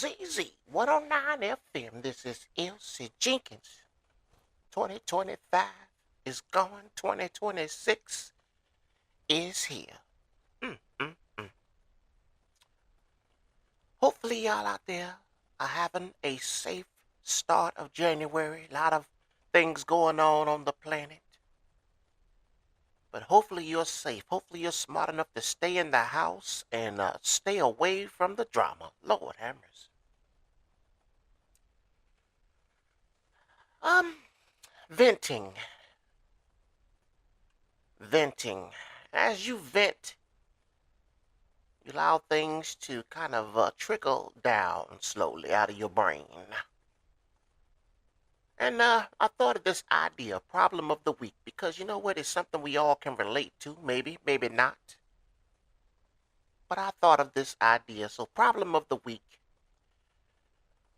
ZZ109FM. This is Elsie Jenkins. 2025 is gone. 2026 is here. Mm, mm, mm. Hopefully, y'all out there are having a safe start of January. A lot of things going on the planet. But hopefully you're safe. Hopefully you're smart enough to stay in the house and stay away from the drama. Lord have mercy. Venting. Venting. As you vent, you allow things to kind of trickle down slowly out of your brain. And I thought of this idea, problem of the week, because you know what? It's something we all can relate to. Maybe, maybe not. But I thought of this idea. So, problem of the week.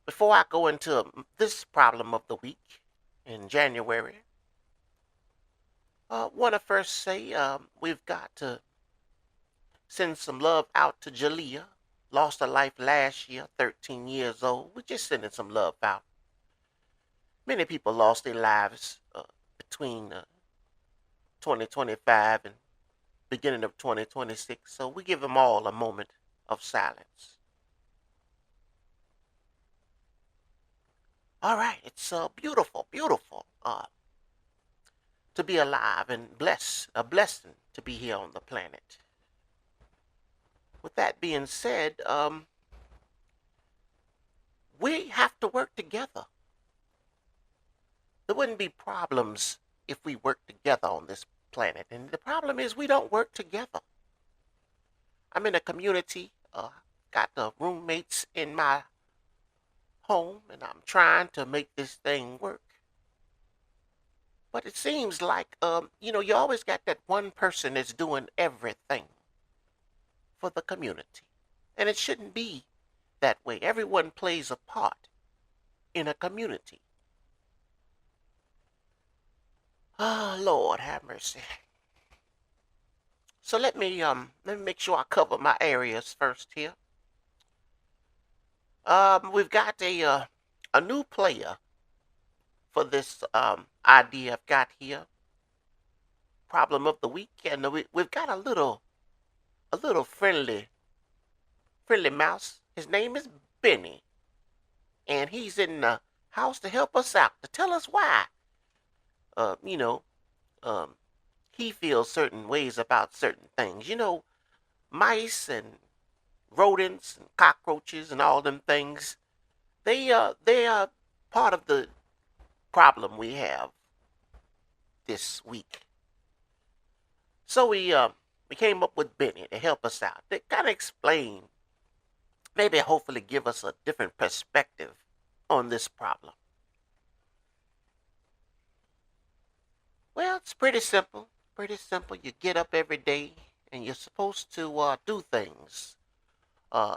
Before I go into this problem of the week in January, I want to first say we've got to send some love out to Jalea. Lost her life last year, 13 years old. We're just sending some love out. Many people lost their lives between 2025 and beginning of 2026. So we give them all a moment of silence. All right, it's beautiful, beautiful to be alive and a blessing to be here on the planet. With that being said, we have to work together. There wouldn't be problems if we worked together on this planet. And the problem is we don't work together. I'm in a community, got the roommates in my home, and I'm trying to make this thing work. But it seems like, you always got that one person that's doing everything for the community. And it shouldn't be that way. Everyone plays a part in a community. Oh, Lord, have mercy. So let me make sure I cover my areas first here. We've got a new player for this idea I've got here. Problem of the week, and we've got a little friendly mouse. His name is Benny, and he's in the house to help us out, to tell us why. He feels certain ways about certain things. Mice and rodents and cockroaches and all them things, they are part of the problem we have this week. So we came up with Benny to help us out, to kind of explain, maybe hopefully give us a different perspective on this problem. Well, it's pretty simple. Pretty simple. You get up every day and you're supposed to do things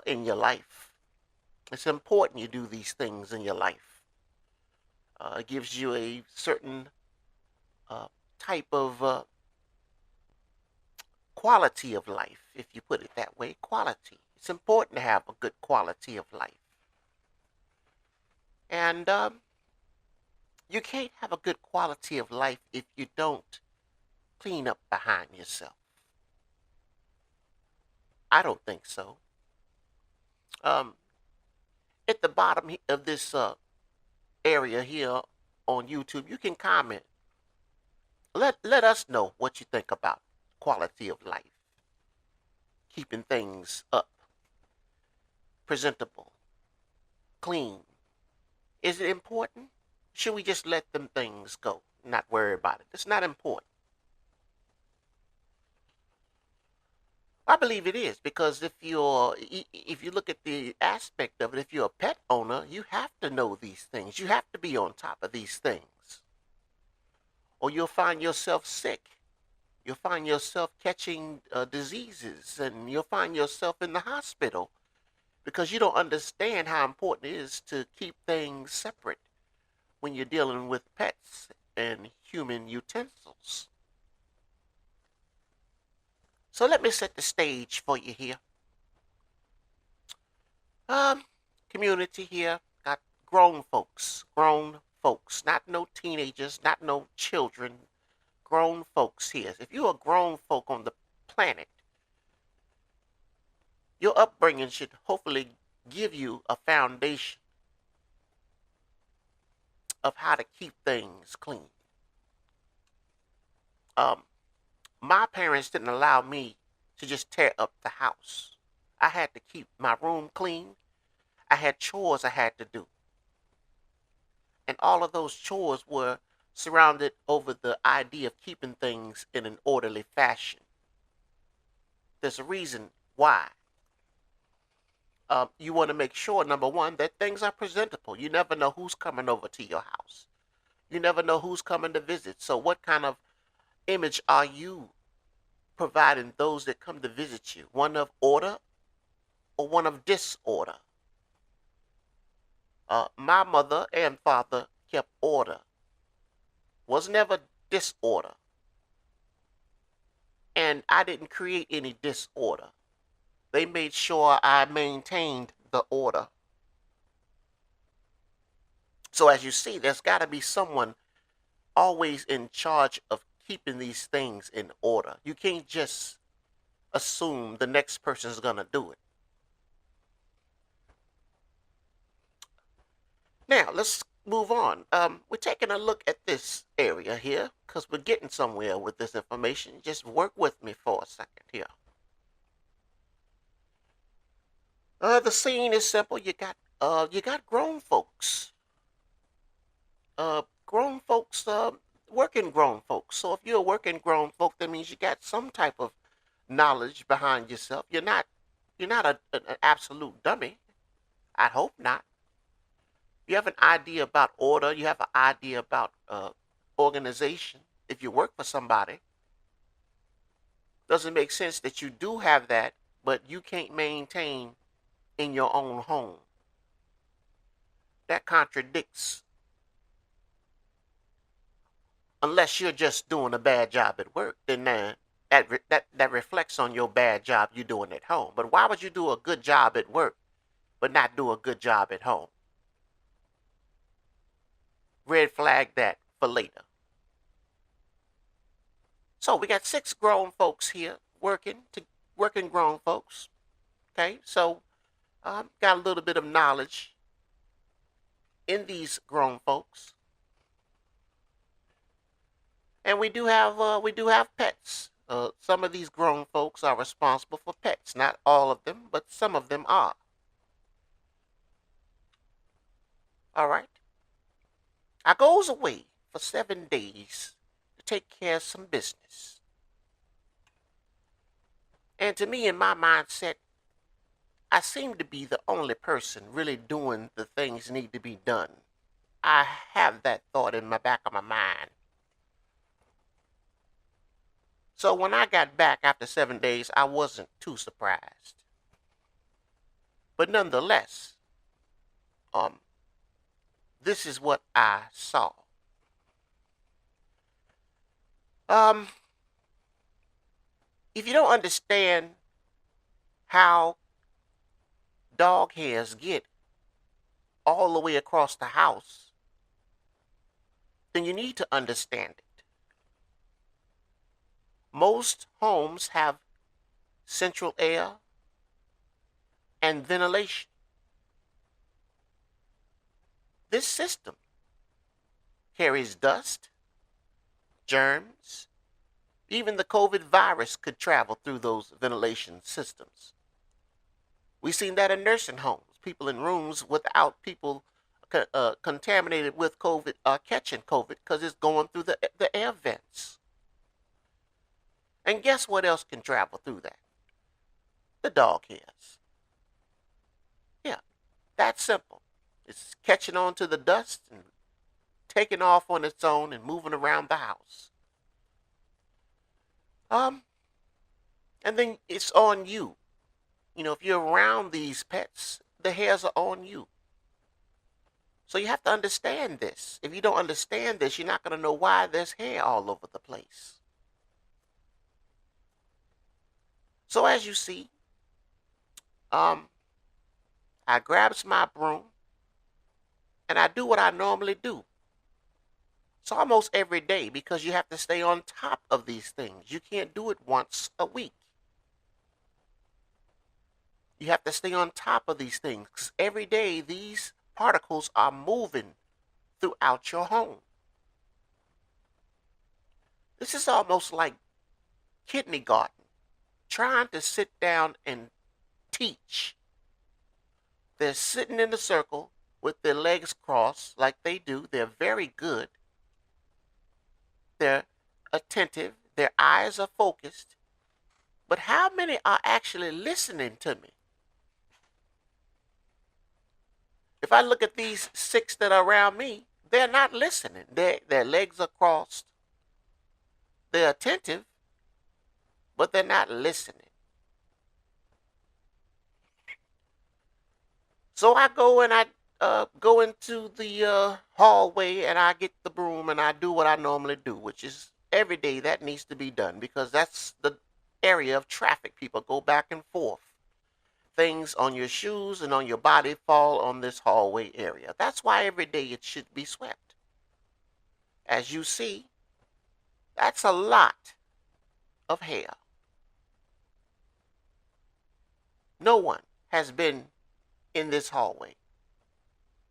in your life. It's important you do these things in your life. It gives you a certain type of quality of life, if you put it that way. Quality. It's important to have a good quality of life. And you can't have a good quality of life if you don't clean up behind yourself. I don't think so. At the bottom of this area here on YouTube, you can comment. Let us know what you think about quality of life. Keeping things up, presentable, clean. Is it important? Should we just let them things go, not worry about it? It's not important. I believe it is, because if you look at the aspect of it, if you're a pet owner, you have to know these things. You have to be on top of these things, or you'll find yourself sick. You'll find yourself catching diseases, and you'll find yourself in the hospital because you don't understand how important it is to keep things separate when you're dealing with pets and human utensils. So let me set the stage for you here. community here got grown folks, not no teenagers, not no children, grown folks here. If you're a grown folk on the planet, your upbringing should hopefully give you a foundation of how to keep things clean. Um, my parents didn't allow me to just tear up the house. I had to keep my room clean. I had chores I had to do. And all of those chores were surrounded over the idea of keeping things in an orderly fashion. There's a reason why. You want to make sure, number one, that things are presentable. You never know who's coming over to your house. You never know who's coming to visit. So what kind of image are you providing those that come to visit you? One of order or one of disorder? My mother and father kept order. Was never disorder. And I didn't create any disorder. They made sure I maintained the order. So as you see, there's got to be someone always in charge of keeping these things in order. You can't just assume the next person is going to do it. Now, let's move on. We're taking a look at this area here because we're getting somewhere with this information. Just work with me for a second here. The scene is simple. You got grown folks. Grown folks, working grown folks. So if you're a working grown folk, that means you got some type of knowledge behind yourself. You're not an absolute dummy. I hope not. You have an idea about order. You have an idea about organization. If you work for somebody, doesn't make sense that you do have that, but you can't maintain in your own home. That contradicts. Unless you're just doing a bad job at work, then that reflects on your bad job you're doing at home. But why would you do a good job at work but not do a good job at home? Red flag that for later. So we got 6 grown folks here working grown folks. Okay, so got a little bit of knowledge in these grown folks, and we do have pets. Some of these grown folks are responsible for pets. Not all of them, but some of them are. All right. I goes away for 7 days to take care of some business. And to me, in my mindset, I seem to be the only person really doing the things need to be done. I have that thought in the back of my mind. So when I got back after 7 days, I wasn't too surprised. But nonetheless, this is what I saw. If you don't understand how dog hairs get all the way across the house, then you need to understand it. Most homes have central air and ventilation. This system carries dust, germs. Even the COVID virus could travel through those ventilation systems. We've seen that in nursing homes. People in rooms without people contaminated with COVID catching COVID because it's going through the air vents. And guess what else can travel through that? The dog hairs. Yeah, that's simple. It's catching on to the dust and taking off on its own and moving around the house. And then it's on you. You know, if you're around these pets, the hairs are on you. So you have to understand this. If you don't understand this, you're not going to know why there's hair all over the place. So as you see, I I grabs my broom, and I do what I normally do. It's almost every day because you have to stay on top of these things. You can't do it once a week. You have to stay on top of these things because every day these particles are moving throughout your home. This is almost like kindergarten, trying to sit down and teach. They're sitting in a circle with their legs crossed like they do. They're very good. They're attentive. Their eyes are focused. But how many are actually listening to me? If I look at these 6 that are around me, they're not listening. Their legs are crossed. They're attentive, but they're not listening. So I go and I go into the hallway and I get the broom and I do what I normally do, which is every day that needs to be done because that's the area of traffic. People go back and forth. Things on your shoes and on your body fall on this hallway area. That's why every day it should be swept. As you see, that's a lot of hair. No one has been in this hallway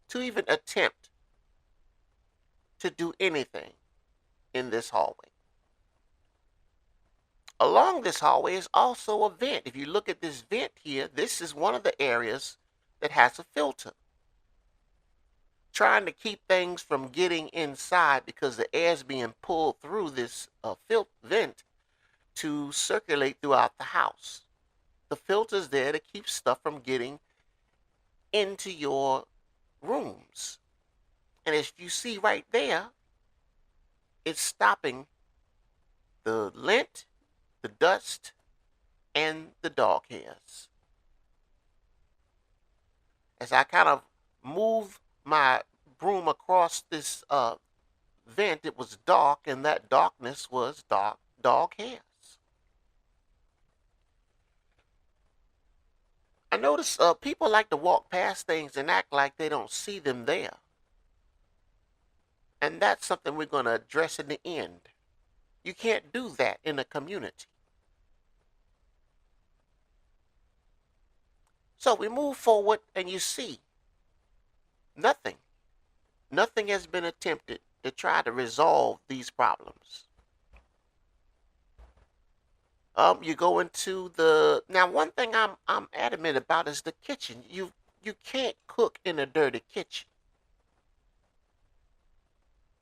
to even attempt to do anything in this hallway. Along this hallway is also a vent. If you look at this vent here, this is one of the areas that has a filter. Trying to keep things from getting inside because the air is being pulled through this vent to circulate throughout the house. The filter's there to keep stuff from getting into your rooms. And as you see right there, it's stopping the lint, the dust, and the dog hairs. As I kind of move my broom across this vent, it was dark, and that darkness was dog hairs. I notice people like to walk past things and act like they don't see them there. And that's something we're going to address in the end. You can't do that in a community. So we move forward and you see nothing. Nothing has been attempted to try to resolve these problems. You go into now one thing I'm adamant about is the kitchen. You can't cook in a dirty kitchen.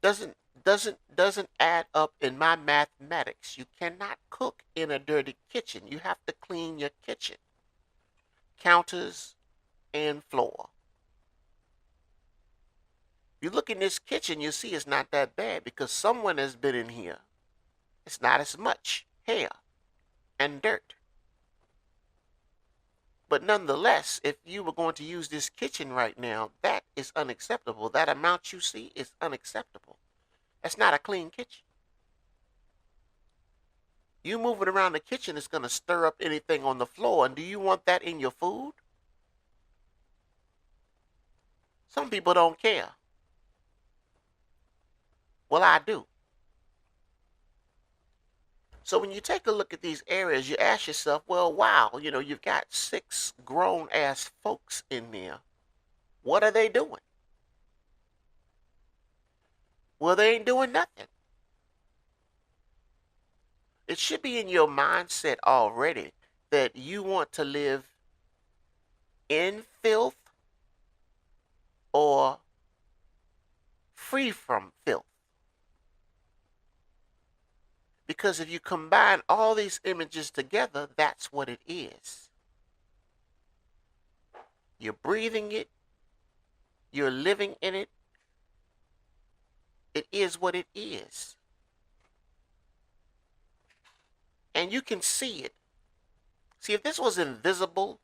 Doesn't add up in my mathematics. You cannot cook in a dirty kitchen. You have to clean your kitchen, counters, and floor. You look in this kitchen, you see it's not that bad because someone has been in here. It's not as much hair and dirt. But nonetheless, if you were going to use this kitchen right now, that is unacceptable. That amount you see is unacceptable. That's not a clean kitchen. You moving around the kitchen is going to stir up anything on the floor. And do you want that in your food? Some people don't care. Well, I do. So when you take a look at these areas, you ask yourself, well, wow, you've got 6 grown-ass folks in there. What are they doing? Well, they ain't doing nothing. It should be in your mindset already that you want to live in filth or free from filth. Because if you combine all these images together, that's what it is. You're breathing it. You're living in it. It is what it is. And you can see it. See, if this was invisible,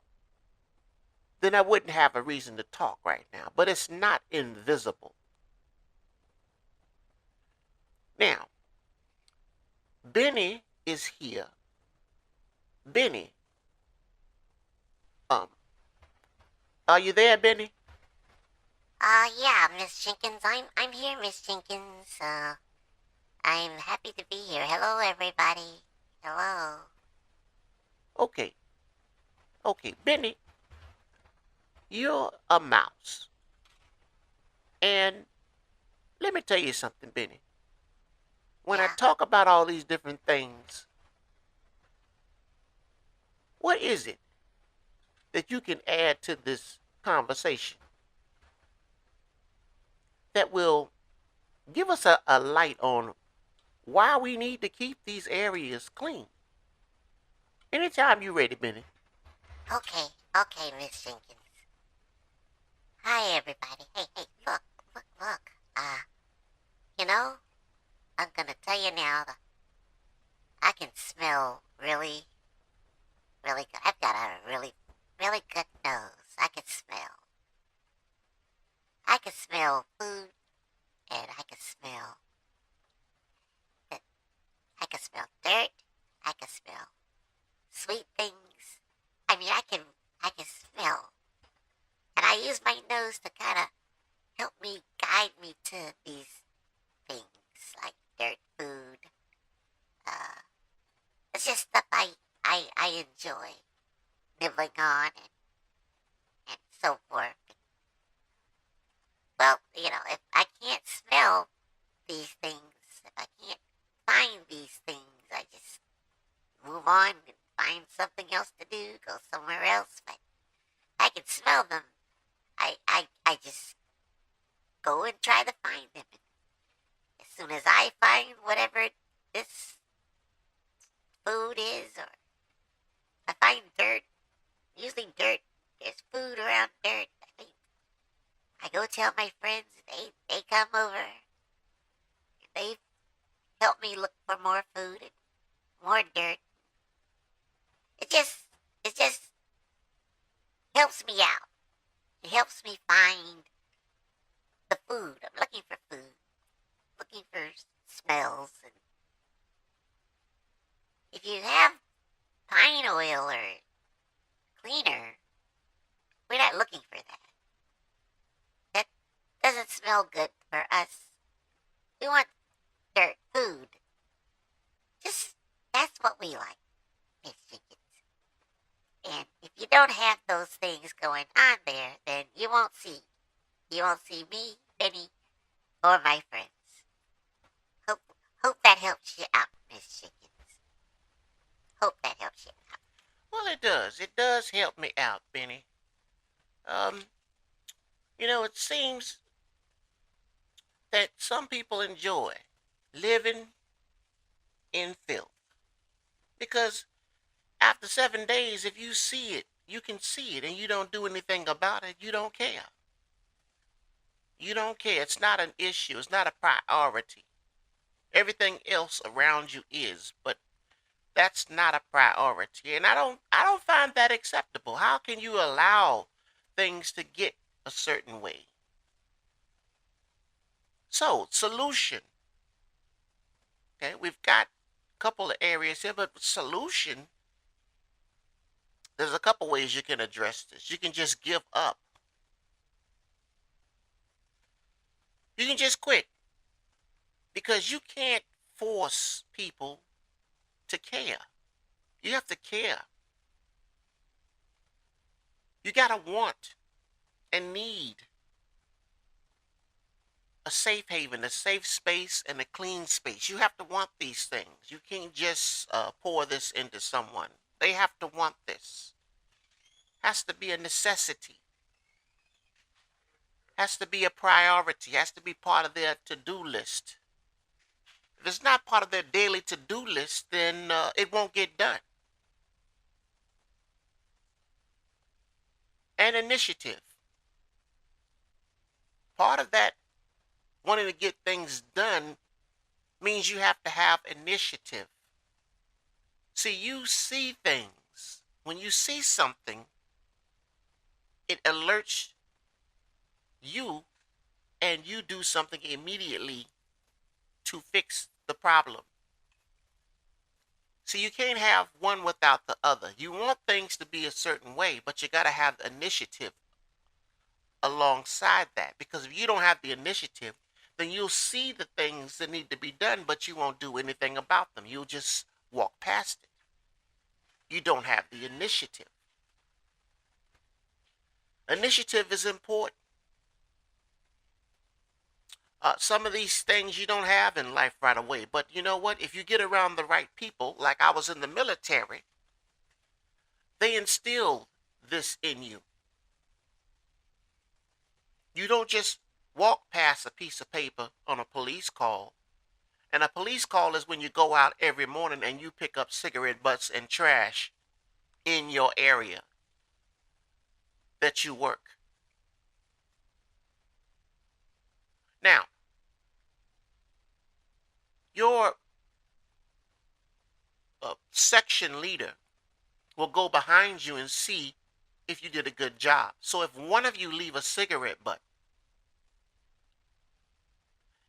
then I wouldn't have a reason to talk right now. But it's not invisible. Now, Benny is here. Benny Are you there, Benny? Yeah, Miss Jenkins. I'm here, Miss Jenkins. I'm happy to be here. Hello, everybody. Hello. Okay. Okay, Benny, you're a mouse. And let me tell you something, Benny. When I Yeah. talk about all these different things, what is it that you can add to this conversation that will give us a light on why we need to keep these areas clean? Anytime you're ready, Benny. Okay. Okay, Miss Jenkins. Hi, everybody. Hey. Look. You know, I'm gonna tell you now that I can smell really, really good. I've got a really, really good nose. I can smell. I can smell food, and I can smell. I can smell dirt. I can smell sweet things. I mean, I can smell, and I use my nose to kind of help me guide me to these things like dirt, food. Uh, it's just stuff I enjoy nibbling on and so forth. Well, if I can't smell these things, if I can't find these things, I just move on and find something else to do, go somewhere else. But I can smell them. I just go and try to find them. And as soon as I find whatever this food is, or I find dirt, usually dirt, there's food around dirt. I go tell my friends, they come over, and they help me look for more food and more dirt. It just, it just helps me out. It helps me find the food. I'm looking for food, looking for smells. And if you have pine oil or cleaner, we're not looking for that. That doesn't smell good for us. We want dirt food. Just that's what we like, Miss Jenkins. And if you don't have those things going on there, then you won't see. You won't see me, Benny, or my friends. Hope hope that helps you out, Miss Jenkins. Hope that helps you out. Well, it does. It does help me out, Benny. Um, it seems that some people enjoy living in filth because after 7 days, if you see it, you can see it, and you don't do anything about it. You don't care. You don't care. It's not an issue. It's not a priority. Everything else around you is, but that's not a priority. And I don't find that acceptable. How can you allow things to get a certain way? So, solution. Okay, we've got a couple of areas here, but solution, there's a couple ways you can address this. You can just give up. You can just quit because you can't force people to care. You have to care. You got to want and need a safe haven, a safe space, and a clean space. You have to want these things. You can't just pour this into someone. They have to want this. Has to be a necessity. Has to be a priority. Has to be part of their to-do list. If it's not part of their daily to-do list, then it won't get done. An initiative. Part of that wanting to get things done means you have to have initiative. See, you see things. When you see something, it alerts you, and you do something immediately to fix the problem. See, you can't have one without the other. You want things to be a certain way, but you got to have initiative alongside that, because if you don't have the initiative, then you'll see the things that need to be done, but you won't do anything about them. You'll just walk past it. You don't have the initiative. Initiative is important. Some of these things you don't have in life right away, but you know what? If you get around the right people, like I was in the military, they instill this in you. You don't just walk past a piece of paper on a police call. And a police call is when you go out every morning and you pick up cigarette butts and trash in your area that you work. Now, your section leader will go behind you and see if you did a good job. So if one of you leave a cigarette butt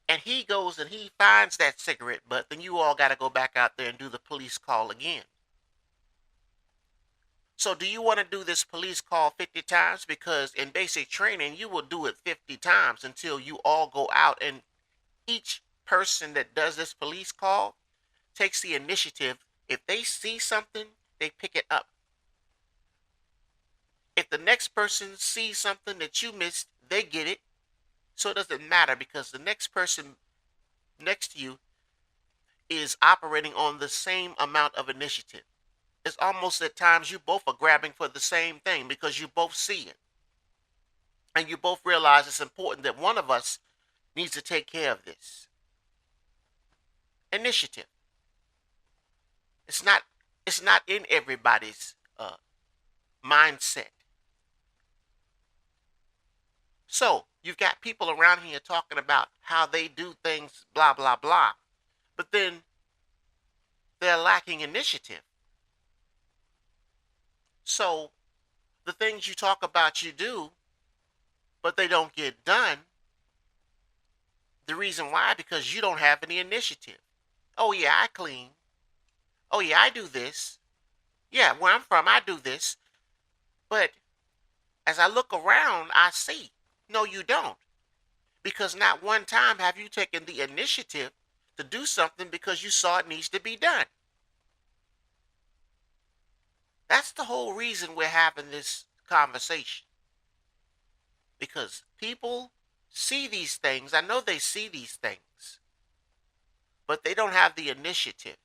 and he goes and he finds that cigarette butt, then you all got to go back out there and do the police call again. So do you want to do this police call 50 times? Because in basic training, you will do it 50 times until you all go out, and each person that does this police call takes the initiative. If they see something, they pick it up. If the next person sees something that you missed, they get it. So it doesn't matter, because the next person next to you is operating on the same amount of initiative. It's almost at times you both are grabbing for the same thing because you both see it. And you both realize it's important that one of us needs to take care of this. Initiative. It's not in everybody's mindset. So you've got people around here talking about how they do things, blah, blah, blah. But then they're lacking initiative. So the things you talk about you do, but they don't get done. The reason why, because you don't have any initiative. Oh yeah, I clean. Oh yeah, I do this. Yeah, where I'm from, I do this. But as I look around, I see, no, you don't. Because not one time have you taken the initiative to do something because you saw it needs to be done. That's the whole reason we're having this conversation. Because people see these things. I know they see these things, but they don't have the initiative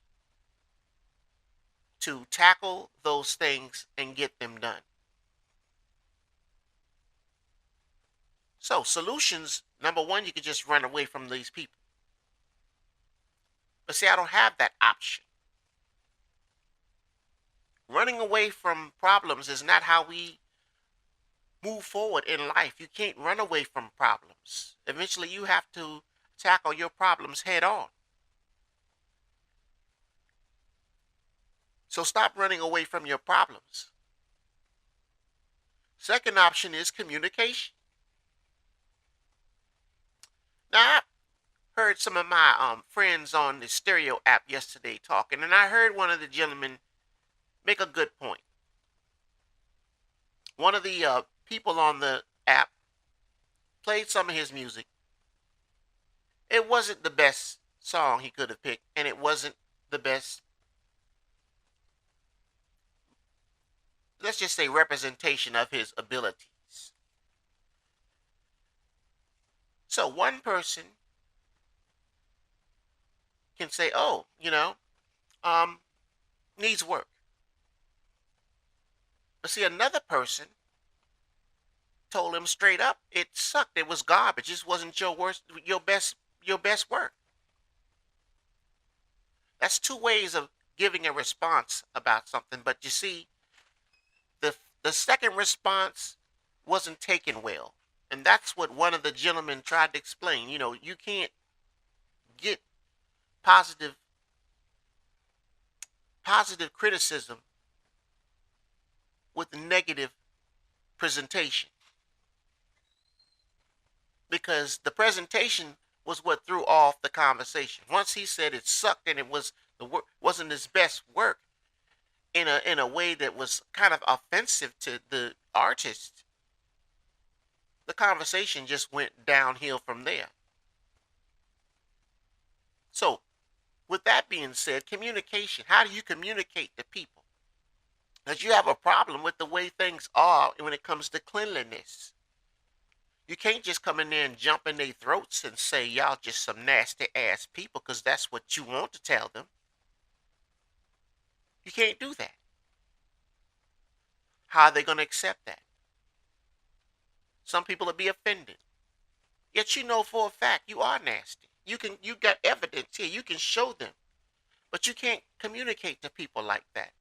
to tackle those things and get them done. So solutions, number one, you could just run away from these people. But see, I don't have that option. Running away from problems is not how we move forward in life. You can't run away from problems. Eventually, you have to tackle your problems head on. So stop running away from your problems. Second option is communication. Now, I heard some of my friends on the stereo app yesterday talking, and I heard one of the gentlemen make a good point. One of the people on the app played some of his music. It wasn't the best song he could have picked, and it wasn't the best, let's just say, representation of his abilities. So one person can say, oh, needs work. But see, another person told him straight up, it sucked. It was garbage. This wasn't your best work. That's two ways of giving a response about something. But you see, the second response wasn't taken well. And that's what one of the gentlemen tried to explain. You can't get positive criticism with negative presentation. Because the presentation was what threw off the conversation. Once he said it sucked and it was wasn't his best work in a way that was kind of offensive to the artist, the conversation just went downhill from there. So, with that being said, communication. How do you communicate to people? Because you have a problem with the way things are when it comes to cleanliness. You can't just come in there and jump in their throats and say, y'all just some nasty ass people, because that's what you want to tell them. You can't do that. How are they going to accept that? Some people will be offended. Yet you know for a fact you are nasty. You got evidence here. You can show them. But you can't communicate to people like that.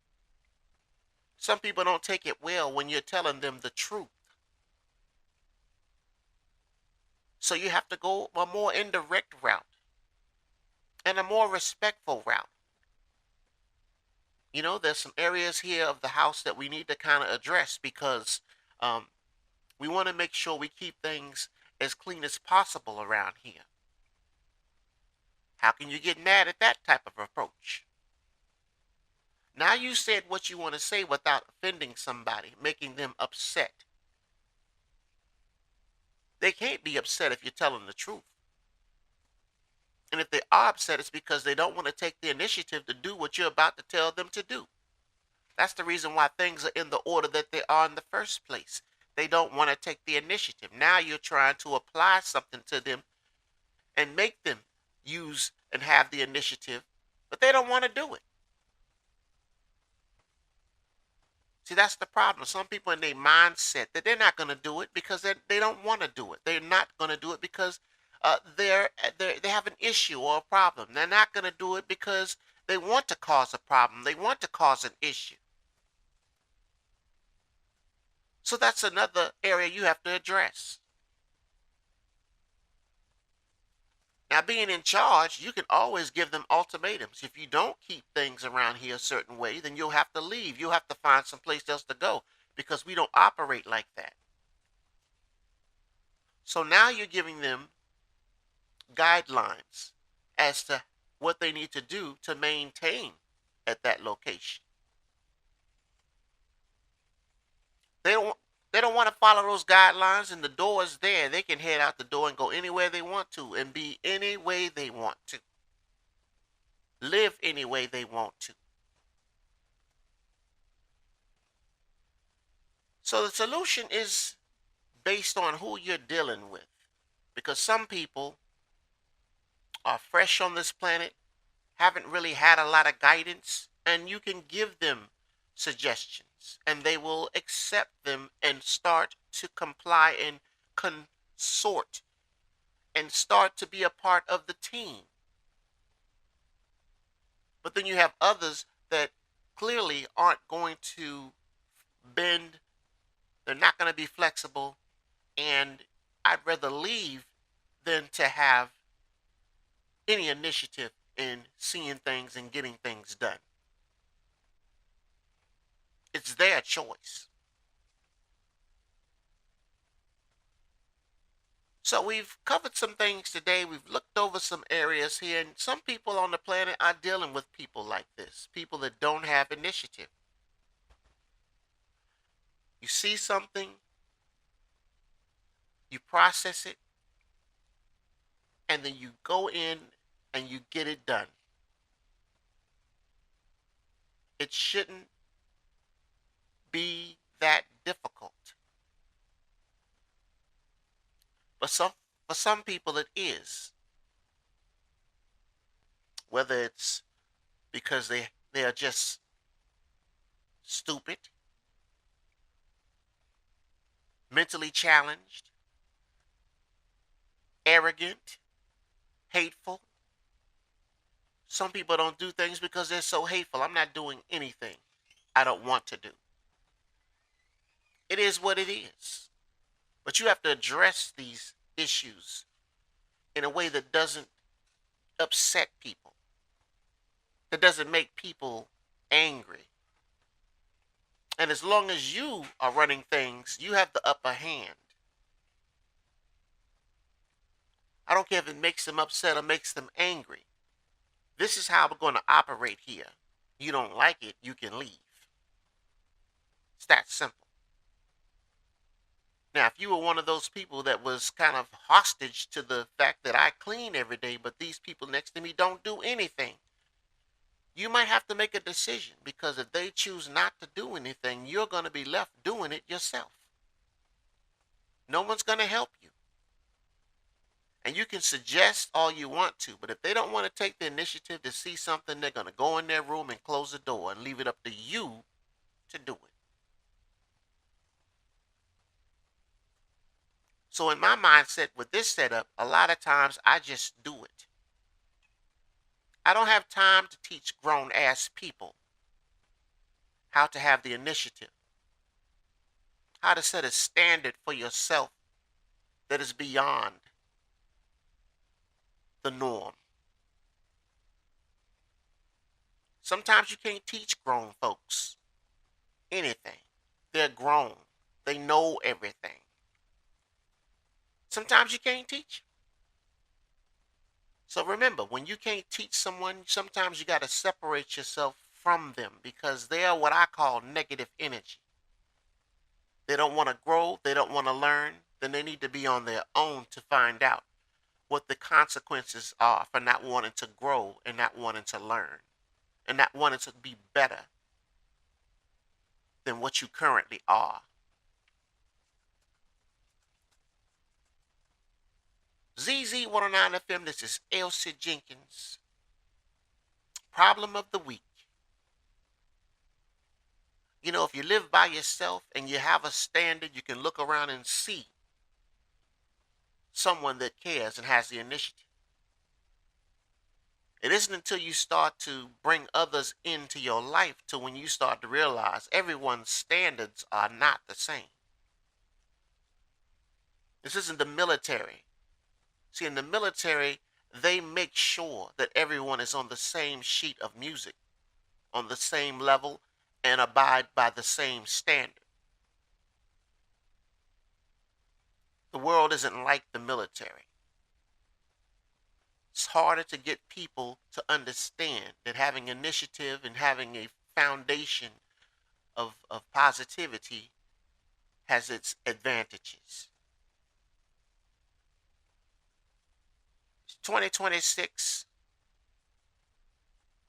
Some people don't take it well when you're telling them the truth. So you have to go a more indirect route and a more respectful route. You know, there's some areas here of the house that we need to kind of address, because we want to make sure we keep things as clean as possible around here. How can you get mad at that type of approach? Now you said what you want to say without offending somebody, making them upset. They can't be upset if you're telling the truth. And if they are upset, it's because they don't want to take the initiative to do what you're about to tell them to do. That's the reason why things are in the order that they are in the first place. They don't want to take the initiative. Now you're trying to apply something to them and make them use and have the initiative, but they don't want to do it. See, that's the problem. Some people in their mindset that they're not going to do it because they don't want to do it. They're not going to do it because they have an issue or a problem. They're not going to do it because they want to cause a problem. They want to cause an issue. So that's another area you have to address. Now, being in charge, you can always give them ultimatums. If you don't keep things around here a certain way, then you'll have to leave. You'll have to find someplace else to go, because we don't operate like that. So now you're giving them guidelines as to what they need to do to maintain at that location. They don't want to follow those guidelines, and the door is there. They can head out the door and go anywhere they want to and be any way they want to. Live any way they want to. So the solution is based on who you're dealing with, because some people are fresh on this planet, haven't really had a lot of guidance, and you can give them suggestions and they will accept them and start to comply and consort and start to be a part of the team. But then you have others that clearly aren't going to bend, they're not going to be flexible, and I'd rather leave than to have any initiative in seeing things and getting things done. It's their choice. So we've covered some things today. We've looked over some areas here, and some people on the planet are dealing with people like this, people that don't have initiative. You see something, you process it, and then you go in and you get it done. It shouldn't be that difficult. But for some people it is. Whether it's because they are just stupid, mentally challenged, arrogant, hateful. Some people don't do things because they're so hateful. I'm not doing anything I don't want to do. It is what it is. But you have to address these issues in a way that doesn't upset people, that doesn't make people angry. And as long as you are running things, you have the upper hand. I don't care if it makes them upset or makes them angry. This is how we're going to operate here. You don't like it, you can leave. It's that simple. Now, if you were one of those people that was kind of hostage to the fact that I clean every day, but these people next to me don't do anything, you might have to make a decision, because if they choose not to do anything, you're going to be left doing it yourself. No one's going to help you. And you can suggest all you want to, but if they don't want to take the initiative to see something, they're going to go in their room and close the door and leave it up to you to do it. So in my mindset with this setup, a lot of times I just do it. I don't have time to teach grown ass people how to have the initiative, how to set a standard for yourself that is beyond the norm. Sometimes you can't teach grown folks anything. They're grown. They know everything. Sometimes you can't teach. So remember, when you can't teach someone, sometimes you got to separate yourself from them, because they are what I call negative energy. They don't want to grow. They don't want to learn. Then they need to be on their own to find out what the consequences are for not wanting to grow and not wanting to learn and not wanting to be better than what you currently are. ZZ109FM, this is Elsie Jenkins. Problem of the week. You know, if you live by yourself and you have a standard, you can look around and see someone that cares and has the initiative. It isn't until you start to bring others into your life to when you start to realize everyone's standards are not the same. This isn't the military. See, in the military, they make sure that everyone is on the same sheet of music, on the same level, and abide by the same standard. The world isn't like the military. It's harder to get people to understand that having initiative and having a foundation of positivity has its advantages. 2026,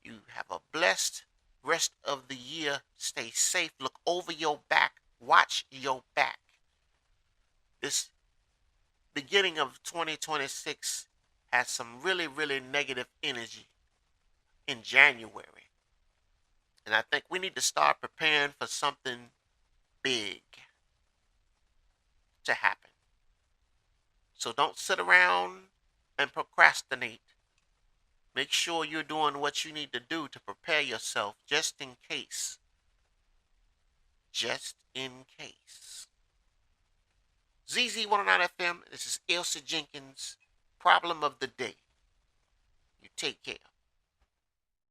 you have a blessed rest of the year. Stay safe. Look over your back. Watch your back. This beginning of 2026 has some really, really negative energy in January. And I think we need to start preparing for something big to happen. So don't sit around and procrastinate. Make sure you're doing what you need to do to prepare yourself just in case. Just in case. ZZ109FM, this is Elsie Jenkins. Problem of the day. You take care.